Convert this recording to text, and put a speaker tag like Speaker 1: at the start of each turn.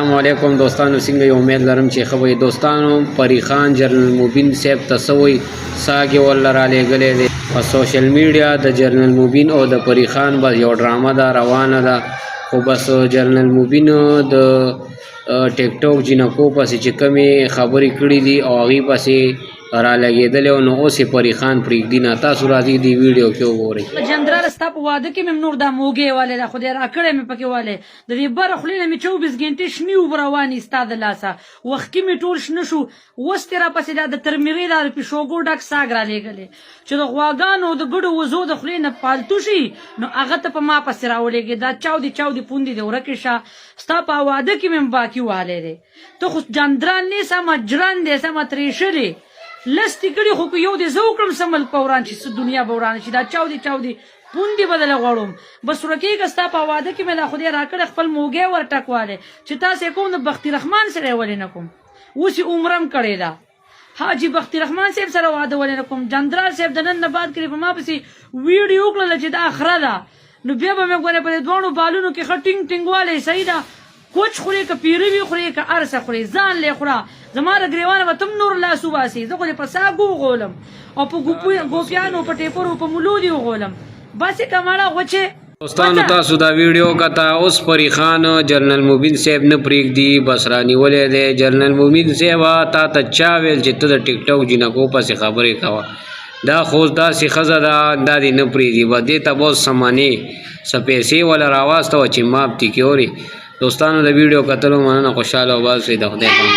Speaker 1: السلام علیکم دوستانو، څنګه یو امید لرم چې ښه وئ. دوستانو پری خان جنرال مبین صاحب ته څه وایي ساګې ورله رالیږلی دی په سوشل میډیا. د جنرال مبین او د پری خان بس یو ډرامه ده روانه ده، خو بس جنرال مبین د ټیک ټاک جنکو پسې چې کومې خبرې کړي دي او هغې پسې رالیږېدلی و، نو اوس یې پری خان پرېږدي نه. تاسو راځئ دې ویډیو کې وګورئ.
Speaker 2: جنرال ستا په واده کې مې نور دا موږی والی ده، خدای راکړی مې پکې والی د دې بره خولې نه مې 24 ګنټې شنې اوبه روانې ستا د لاسه، وښکي مې ټول شنه شو. اوس دې راپسې دا د ترمیرې دا د پیشوګو ډک ساګ رالیږلی چې د غواګانو د ګډو وزو د خولې نه پالتو شي، نو هغه ته په ما پسې راولېږي. دا چاودې چاودې پوندې دې ورکې شه. ستا په واده کې مې باقي والی دی، ته خو جنرال نه سمه جرن دی سمه ترېشلې لستې کړي، خو که یو دې زه وکړم څه ملک به وران شي، څه دنیا به ورانه شي. دا چاودې چاودې پوندې به دله غواړم. بس ورکېږه ستا په واده کې مې دا خدای راکړی خپل موږی ورټکوالی چې تاسې کوم د بختي رحمان سره یې ولې نه کوم. اوس یې عمرم کړې ده، حاجي بختي رحمان صاحب سره واده ولې نه کوم. جنرال صاحب د نن نه بعد کړې په ما پسې ویډیو وکړله چې دا اخره ده، نو بیا به مې ګورې په دې دواړو بالونو کې ښه ټینګ ټینګوالی صحیح ده. کوچ خورې که پیروي خورې که هر څه خورې ځان لې خوره. زما د ګریوانه به تم نور لاس وباسې، زه خو دې په ساګو وغولم او په ګوپیانو په ټیپرو په ملو دې وغولم. بس یې کماړه غوچې.
Speaker 1: دوستانو تاسو دا ویډیو کته اوس پری خان جنرال مبین صاحب نه پرېږدي، بس رانیولی دی. جنرال مبین صاحب تا ته چا ویل چې ته د ټیک ټاک جنکو پسې خبرې کوه؟ دا خو داسې ښځه ده دا دې نه پرېږدي، به دې ته بہت سمانې څه پیسې وله راواستوه چې ماپ تي کورې. دوستانو د ویډیو کتلو مننه، خوشحاله او باسئ. د خدای پامان.